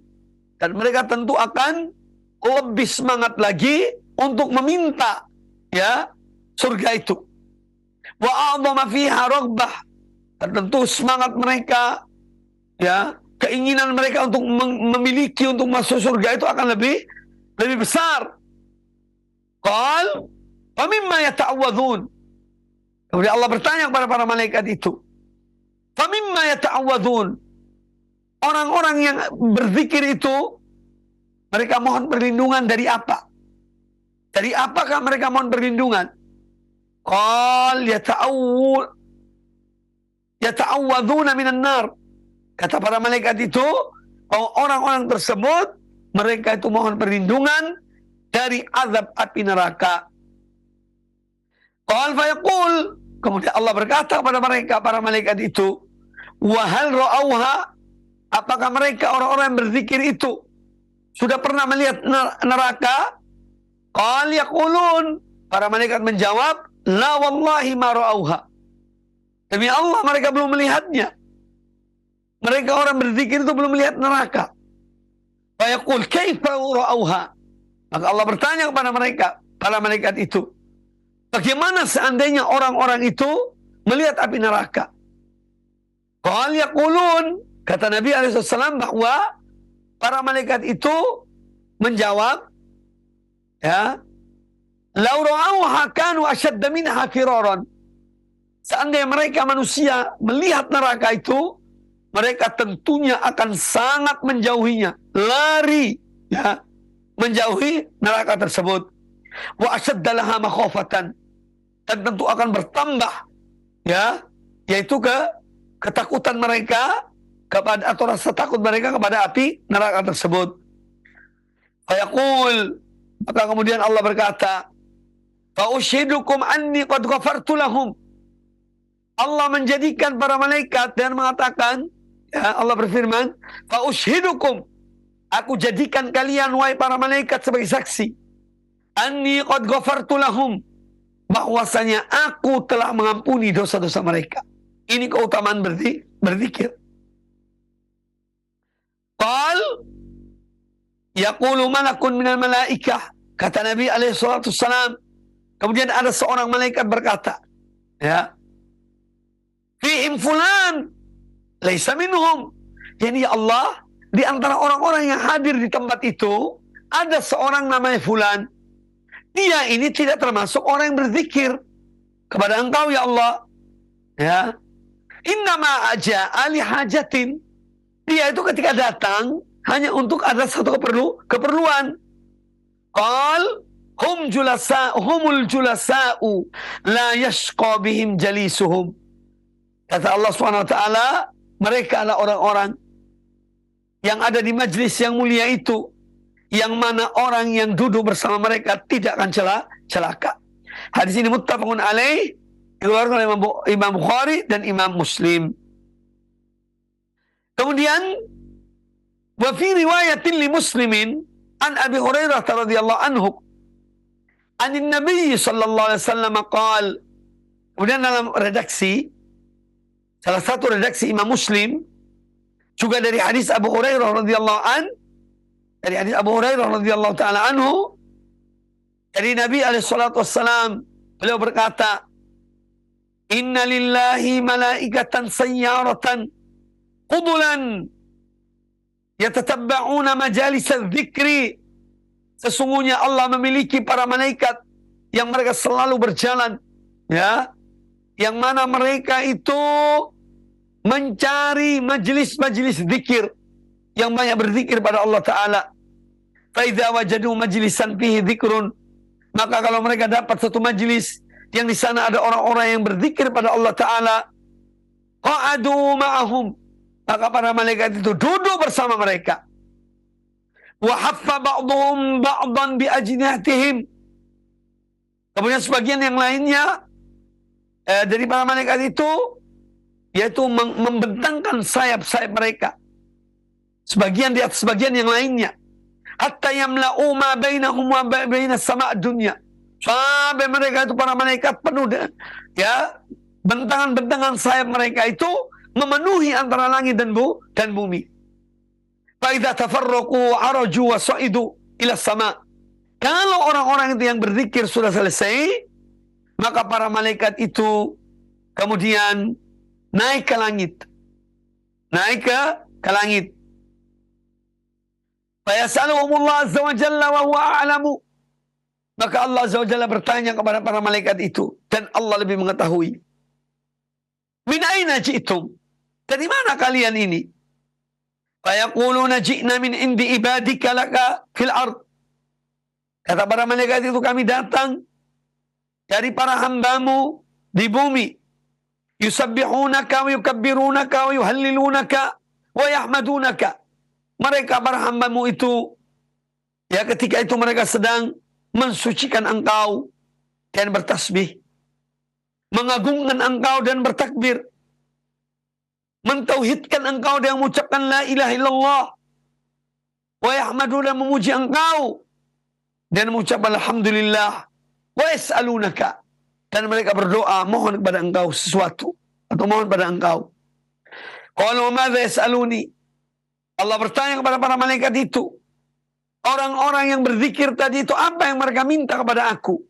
dan mereka tentu akan lebih semangat lagi untuk meminta, ya, surga itu. Wa a'dhama fiha raghbah, dan tentu semangat mereka, ya, keinginan mereka untuk memiliki, untuk masuk surga itu akan lebih besar. Qal fa mimma yata'awwadzun. Kemudian Allah bertanya kepada para malaikat itu, fa mimma yata'awwadzun, orang-orang yang berzikir itu mereka mohon perlindungan dari apa? Dari apakah mereka mohon perlindungan? Qal yata'awwadzuna minan nar. Kata para malaikat itu, bahwa orang-orang tersebut mereka itu mohon perlindungan dari azab api neraka. Qal fayaqul, kemudian Allah berkata kepada mereka, para malaikat itu, wa hal ra'auha, apakah mereka orang-orang yang berzikir itu sudah pernah melihat neraka? Qal yaqulun, para malaikat menjawab, la wallahi ma ra'auha, demi Allah mereka belum melihatnya. Mereka orang berzikir itu belum melihat neraka. Fayaqul kaifa ra'auha, maka Allah bertanya kepada mereka, para malaikat itu, bagaimana seandainya orang-orang itu melihat api neraka. Qal yaqulun, kata Nabi SAW bahwa para malaikat itu menjawab, ya, lau ra'auha kanu ashadda minha firaran. Seandainya mereka manusia melihat neraka itu, mereka tentunya akan sangat menjauhinya, lari, ya, menjauhi neraka tersebut. Wa ashadda laha makhafatan, dan tentu akan bertambah, ya, yaitu ketakutan mereka kepada, atau rasa takut mereka kepada api neraka tersebut. Fayaqul, maka kemudian Allah berkata, fa ushidukum anni qad ghafartu lahum. Allah menjadikan para malaikat dan mengatakan, ya, Allah berfirman, fa ushidukum, aku jadikan kalian wahai para malaikat sebagai saksi, anni qad ghafartu lahum, bahwasanya aku telah mengampuni dosa-dosa mereka. Ini keutamaan berzikir. Qal yaqulu malakun minal malaikah, kata Nabi SAW, kemudian ada seorang malaikat berkata, ya, fihim fulan laisa minhum, yani ya Allah, di antara orang-orang yang hadir di tempat itu ada seorang namanya fulan, dia ini tidak termasuk orang yang berzikir kepada Engkau ya Allah, ya. Innama aja'a li hajatin, dia itu ketika datang hanya untuk ada satu keperluan. Qal humul julasa'u la yashqa bihim jalisuhum, kata Allah SWT, mereka adalah orang-orang yang ada di majlis yang mulia itu, yang mana orang yang duduk bersama mereka tidak akan celaka. Hadis ini muttafaqun alaih, dikeluarkan oleh Imam Bukhari dan Imam Muslim. Kemudian wa fi riwayatin li Muslimin an Abi Hurairah radhiyallahu anhu anin Nabi sallallahu alaihi wasallam qaal. Kemudian dalam redaksi, salah satu redaksi Imam Muslim, juga dari hadis Abu Hurairah radhiyallahu an, dari hadis Abu Hurairah radhiyallahu taala anhu, dari Nabi alaihi salatu wassalam, beliau berkata, inna lillahi malaikatan sayyaratan qudulan yatatabba'una majalis dzikri. Sesungguhnya Allah memiliki para malaikat yang mereka selalu berjalan, ya, yang mana mereka itu mencari majelis-majelis zikir, yang banyak berzikir pada Allah Ta'ala. Fa idza wajadu majlisan fihi dzikrun, maka kalau mereka dapat satu majelis yang di sana ada orang-orang yang berzikir pada Allah Ta'ala, qa'adu ma'ahum, maka para malaikat itu duduk bersama mereka. Wa haffa ba'duhum ba'dan bi ajnihatihim, kemudian sebagian yang lainnya dari para malaikat itu, yaitu membentangkan sayap-sayap mereka, sebagian di atas sebagian yang lainnya, hatta yamla'u ma bainahum wa bainas sama' dunya, sampai mereka itu para malaikat penuh, ya, bentangan-bentangan sayap mereka itu memenuhi antara langit dan bumi. Fa idza tafarraqu araju wa sa'idu ila sama', kalau orang-orang itu yang berzikir sudah selesai, maka para malaikat itu kemudian naik ke langit. Naik ke langit. Fa yas'aluhumullah azza wa jalla wa huwa a'lamu, maka Allah azza wa jalla bertanya kepada para malaikat itu, dan Allah lebih mengetahui. Min aina ji'tum, dari mana kalian ini? Fa yaquluna ji'na min indi ibadika laka fil ard, kata para malaikat itu, kami datang dari para hambamu di bumi. Yusabbihunaka wa yukabbirunaka wa yuhallilunaka wa yahmadunaka, mereka para hambamu itu, ya, ketika itu mereka sedang mensucikan engkau dan bertasbih, mengagungkan engkau dan bertakbir, mentauhidkan engkau dan mengucapkan la ilaha illallah, wa yahmadu, dan memuji engkau dan mengucapkan alhamdulillah, wa yas'alunaka, dan mereka berdoa mohon kepada engkau sesuatu atau mohon pada engkau. Qalu madza yas'aluni, Allah bertanya kepada para malaikat itu, orang-orang yang berzikir tadi itu, apa yang mereka minta kepada aku?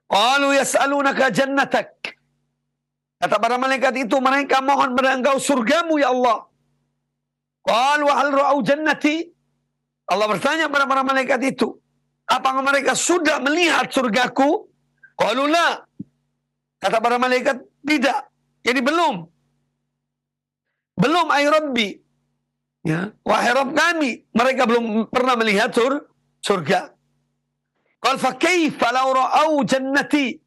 Qalu yas'alunaka jannatak, Kata para malaikat itu, mereka mohon pada engkau surgamu ya Allah. Qal wa hal ra'au jannati? Allah bertanya pada para malaikat itu, apakah mereka sudah melihat surgaku? Qalu la. Kata para malaikat, tidak. Jadi belum. Belum ay Rabbi. Ya, wahai Rabb kami, mereka belum pernah melihat surga. Qal fa kaifa law ra'au jannati?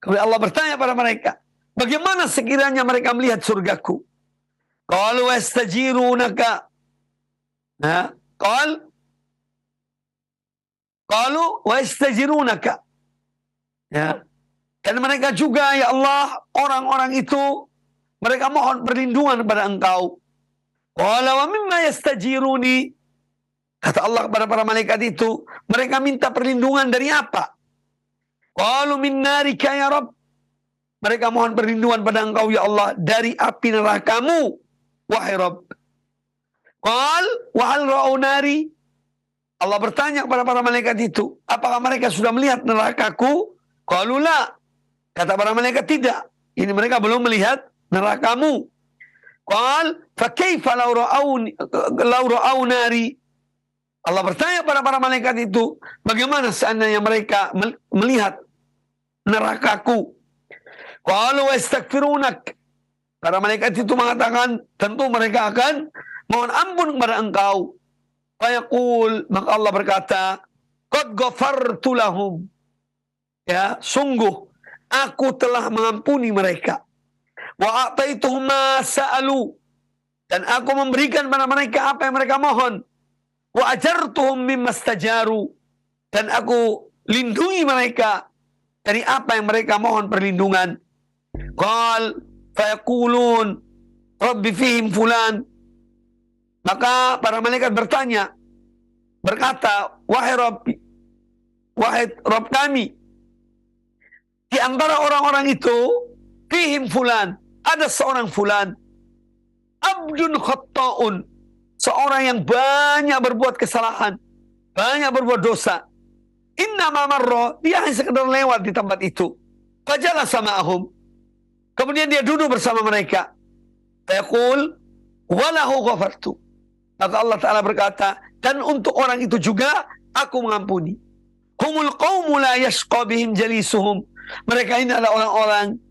Kemudian Allah bertanya pada mereka, bagaimana sekiranya mereka melihat surgaku? Qalu wastajirunaka. Nah, qalu wastajirunaka. Ya. Dan mereka juga ya Allah, orang-orang itu mereka mohon perlindungan kepada engkau. Qala wa mimma yastajiruni? Kata Allah kepada para malaikat itu, mereka minta perlindungan dari apa? Qalu min narika ya Rabb. Mereka mohon perlindungan pada engkau ya Allah dari api nerakamu, wahai Rabb. Qal wa hal ra'au nari? Allah bertanya kepada para malaikat itu, apakah mereka sudah melihat nerakaku? Qalu la. Kata para malaikat, tidak. Ini mereka belum melihat nerakamu. Qal fa kaifa law ra'au nari? Allah bertanya pada para malaikat itu, bagaimana seandainya mereka melihat nerakaku? Qalu wastaghfirunak. Para malaikat itu mengatakan, tentu mereka akan mohon ampun kepada engkau. Fayaqul, maka Allah berkata, qad ghafartu lahum. Ya, sungguh aku telah mengampuni mereka. Wa a'taituhum ma sa'alu. Dan aku memberikan pada mereka apa yang mereka mohon. Wa ajartuhum mimma stajaru. Dan aku lindungi mereka dari apa yang mereka mohon perlindungan. Qal fayaqulun rabbi fihim fulan. Maka para malaikat berkata, wahai Rabb kami, di antara orang-orang itu, fihim fulan, ada seorang fulan, abdun khatta'un, seorang yang banyak berbuat kesalahan, banyak berbuat dosa. Innama marra, dia hanya sekedar lewat di tempat itu. Fajalah sama'ahum, kemudian dia duduk bersama mereka. Fayaqul walahu ghafartu. Maka Allah Ta'ala berkata, dan untuk orang itu juga aku mengampuni. Humul qawmu la yashqa bihim jalisuhum. Mereka ini adalah orang-orang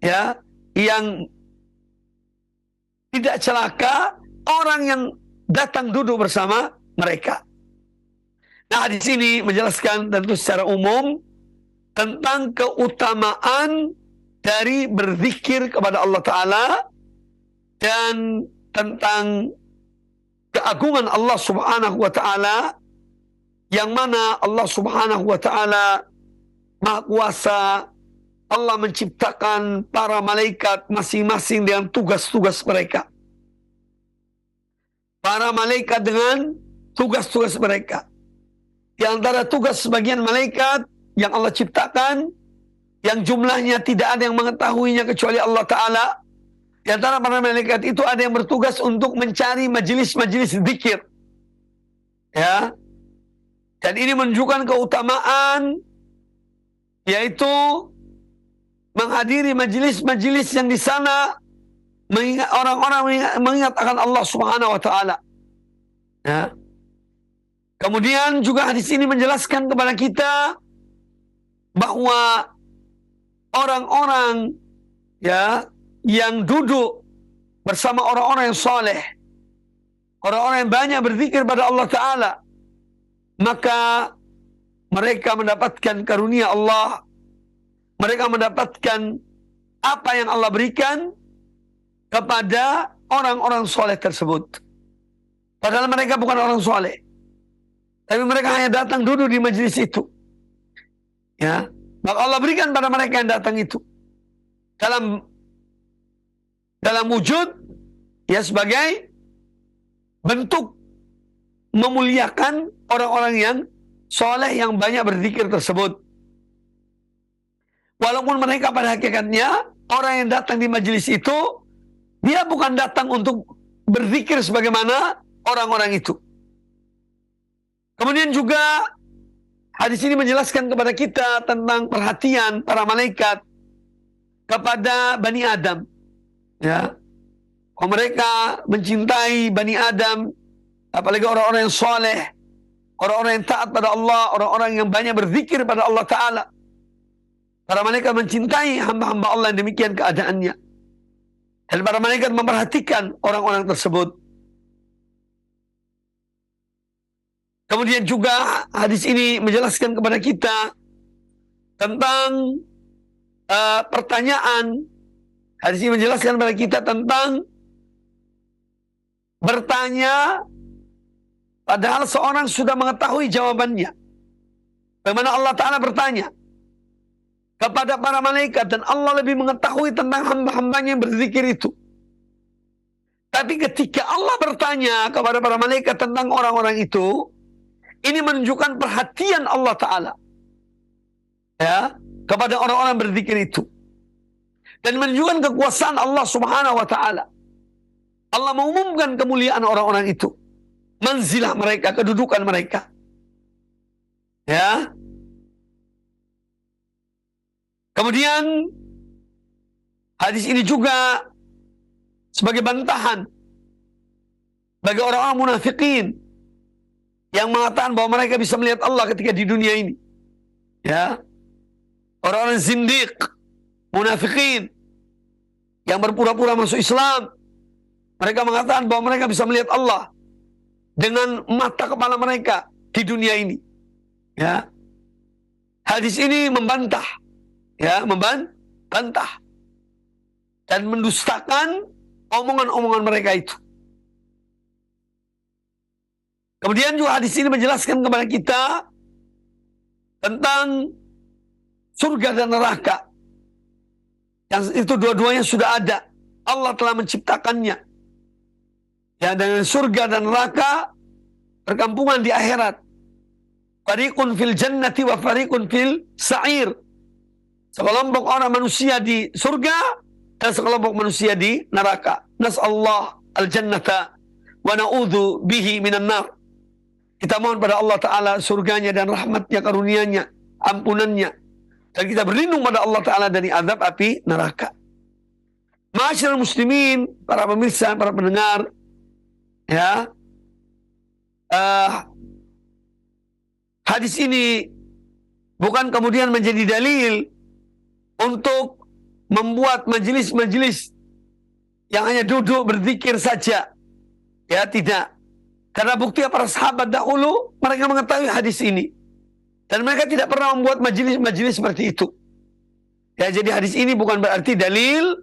ya yang tidak celaka, orang yang datang duduk bersama mereka. Nah, di sini menjelaskan tentu secara umum tentang keutamaan dari berzikir kepada Allah Ta'ala dan tentang keagungan Allah Subhanahu wa Ta'ala, yang mana Allah Subhanahu wa Ta'ala Maha Kuasa. Allah menciptakan para malaikat masing-masing dengan tugas-tugas mereka. Para malaikat dengan tugas-tugas mereka. Di antara tugas sebagian malaikat yang Allah ciptakan, yang jumlahnya tidak ada yang mengetahuinya kecuali Allah Ta'ala. Di antara para malaikat itu ada yang bertugas untuk mencari majelis-majelis zikir. Ya. Dan ini menunjukkan keutamaan, yaitu menghadiri majelis-majelis yang di sana mengingat orang-orang mengingat akan Allah Subhanahu wa Ta'ala. Ya. Kemudian juga hadis ini menjelaskan kepada kita bahwa orang-orang ya yang duduk bersama orang-orang yang soleh, orang-orang yang banyak berzikir pada Allah Ta'ala, maka mereka mendapatkan karunia Allah, mereka mendapatkan apa yang Allah berikan kepada orang-orang soleh tersebut. Padahal mereka bukan orang soleh, tapi mereka hanya datang duduk di majelis itu. Ya, maka Allah berikan pada mereka yang datang itu dalam wujud ya sebagai bentuk memuliakan orang-orang yang soleh yang banyak berzikir tersebut. Walaupun mereka pada hakikatnya orang yang datang di majelis itu, dia bukan datang untuk berzikir sebagaimana orang-orang itu. Kemudian juga hadis ini menjelaskan kepada kita tentang perhatian para malaikat kepada Bani Adam. Ya, kalau mereka mencintai Bani Adam, apalagi orang-orang yang soleh, orang-orang yang taat pada Allah, orang-orang yang banyak berzikir pada Allah Ta'ala, para malaikat mencintai hamba-hamba Allah yang demikian keadaannya. Dan para malaikat memperhatikan orang-orang tersebut. Kemudian juga hadis ini menjelaskan kepada kita tentang pertanyaan. Hadis ini menjelaskan kepada kita tentang bertanya padahal seorang sudah mengetahui jawabannya. Bagaimana Allah Ta'ala bertanya kepada para malaikat, dan Allah lebih mengetahui tentang hamba-hambanya yang berzikir itu. Tapi ketika Allah bertanya kepada para malaikat tentang orang-orang itu, ini menunjukkan perhatian Allah Ta'ala, ya, kepada orang-orang berzikir itu. Dan menunjukkan kekuasaan Allah Subhanahu wa Ta'ala. Allah mengumumkan kemuliaan orang-orang itu, manzilah mereka, kedudukan mereka. Ya. Kemudian hadis ini juga sebagai bantahan bagi orang-orang munafikin yang mengatakan bahwa mereka bisa melihat Allah ketika di dunia ini. Ya. Orang-orang zindiq, munafikin yang berpura-pura masuk Islam, mereka mengatakan bahwa mereka bisa melihat Allah dengan mata kepala mereka di dunia ini. Ya. Hadis ini membantah, ya, membantah dan mendustakan omongan-omongan mereka itu. Kemudian juga hadis ini menjelaskan kepada kita tentang surga dan neraka. Yang itu dua-duanya sudah ada. Allah telah menciptakannya. Ya, dengan surga dan neraka, perkampungan di akhirat. Fariqun fil jannati wa fariqun fil sa'ir. Sekelompok orang manusia di surga dan sekelompok manusia di neraka. Nas'allah al-jannata wa na'udzu bihi minan nar. Kita mohon pada Allah Ta'ala surganya dan rahmatnya, karunianya, ampunannya. Dan kita berlindung pada Allah Ta'ala dari azab api neraka. Ma'asyiral muslimin, para pemirsa, para pendengar, ya, hadis ini bukan kemudian menjadi dalil untuk membuat majelis-majelis yang hanya duduk berzikir saja. Ya, tidak. Karena bukti para sahabat dahulu, mereka mengetahui hadis ini. Dan mereka tidak pernah membuat majelis-majelis seperti itu. Ya, jadi hadis ini bukan berarti dalil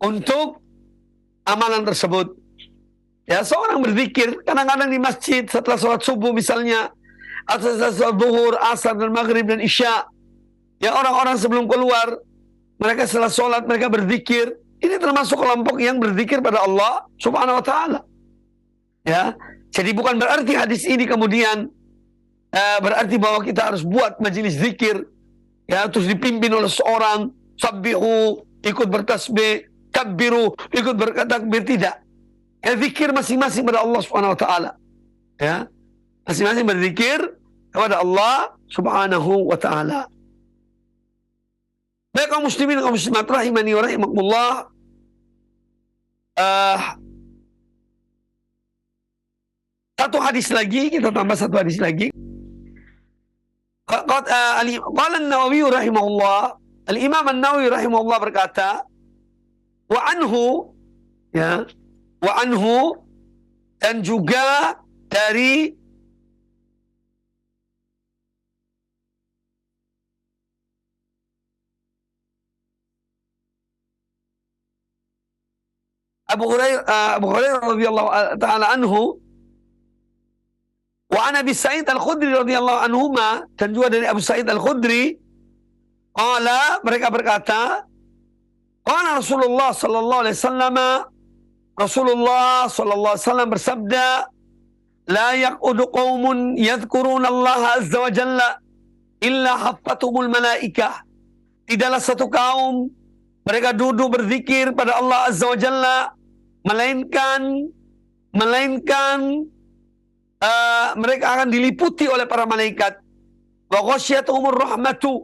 untuk amalan tersebut. Ya, seorang berzikir kadang-kadang di masjid setelah sholat subuh misalnya, atau setelah sholat zuhur, asar, dan maghrib, dan isya. Ya, orang-orang sebelum keluar, mereka setelah sholat, mereka berzikir. Ini termasuk kelompok yang berzikir pada Allah Subhanahu wa Ta'ala. Ya, jadi bukan berarti hadis ini kemudian berarti bahwa kita harus buat majelis zikir, ya, terus dipimpin oleh seorang, sabbihu, ikut bertasbih, kabbiru, ikut bertakbir, tidak. Ya, zikir masing-masing pada Allah Subhanahu wa Ta'ala. Ya, masing-masing berzikir kepada Allah Subhanahu wa Ta'ala. Baik kaum muslimin, kaum muslimat rahimani wa rahimakumullah. Satu hadis lagi, kita tambah satu hadis lagi. Qala an-Nawawi rahimahullah, al-Imam an-Nawawi rahimahullah berkata, wa anhu, ya, wa anhu, dan juga dari Abu Hurairah radhiyallahu taala anhu, wa an Abi Sa'id Al-Khudri radhiyallahu anhuma, dan juga dari Abu Sa'id Al-Khudri, qala, mereka berkata, qala Rasulullah sallallahu alaihi wasallam, Rasulullah sallallahu alaihi wasallam bersabda, la yaqudu qaumun yadhkuruna Allah azza wa jalla illa haffatumul malaikah. Tidaklah satu kaum mereka duduk berzikir pada Allah azza wa jalla, melainkan mereka akan diliputi oleh para malaikat. Wa ghasyiyatuhumur rahmatu,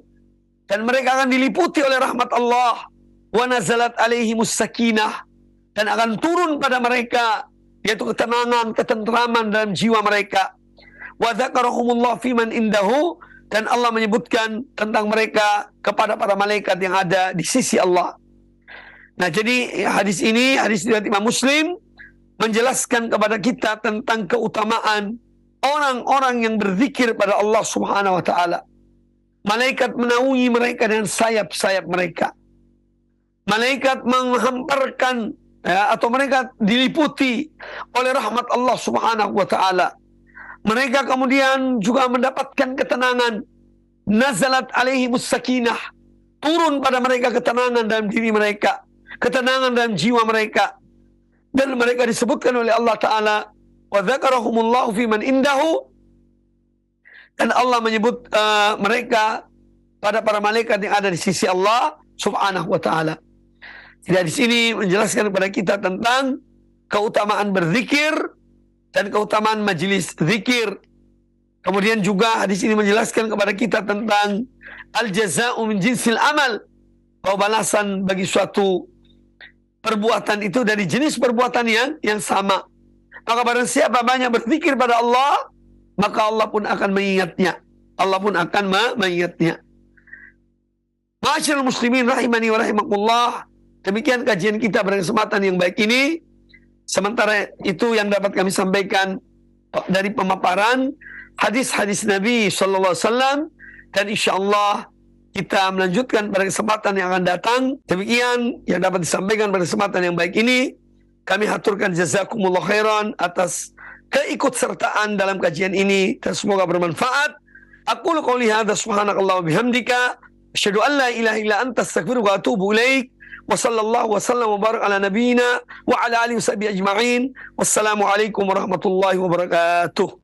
dan mereka akan diliputi oleh rahmat Allah. wa nazalat alaihimus sakinah, dan akan turun pada mereka yaitu ketenangan, ketenteraman dalam jiwa mereka. Wa dzakarahumullah fiman indahu, dan Allah menyebutkan tentang mereka kepada para malaikat yang ada di sisi Allah. Nah, jadi hadis ini, hadis riwayat Imam Muslim, menjelaskan kepada kita tentang keutamaan orang-orang yang berzikir pada Allah Subhanahu wa taala. Malaikat menaungi mereka dengan sayap-sayap mereka. Malaikat menghamparkan atau mereka diliputi oleh rahmat Allah Subhanahu wa taala. Mereka kemudian juga mendapatkan ketenangan. Nazalat alaihimus sakinah, turun pada mereka ketenangan dalam diri mereka, ketenangan dalam jiwa mereka. Dan mereka disebutkan oleh Allah taala, wa dzakarahumullahu fiman indahu, dan Allah menyebut mereka pada para malaikat yang ada di sisi Allah Subhanahu wa taala. Jadi di sini menjelaskan kepada kita tentang keutamaan berzikir dan keutamaan majelis zikir. Kemudian juga hadis ini menjelaskan kepada kita tentang al-jaza'u min jinsil amal, bahwa balasan bagi suatu perbuatan itu dari jenis perbuatan yang sama. Maka barang siapa banyak berzikir pada Allah, maka Allah pun akan mengingatnya. Allah pun akan mengingatnya. Ma'asyiral muslimin rahimani wa rahimakumullah. Demikian kajian kita pada kesempatan yang baik ini. Sementara itu yang dapat kami sampaikan dari pemaparan hadis-hadis Nabi sallallahu alaihi wasallam, dan insyaallah kita melanjutkan pada kesempatan yang akan datang. Demikian yang dapat disampaikan pada kesempatan yang baik ini. Kami haturkan jazakumullah khairan atas keikutsertaan dalam kajian ini, dan semoga bermanfaat. Aku qouli hadza subhanakallah wa bihamdika asyhadu an la ilaha illa anta astaghfiruka wa atubu ilaik. Wa sallallahu wa sallam wa barak ala nabiyyina wa ala alihi wa sahbihi ajma'in. Wassalamu alaikum warahmatullahi wabarakatuh.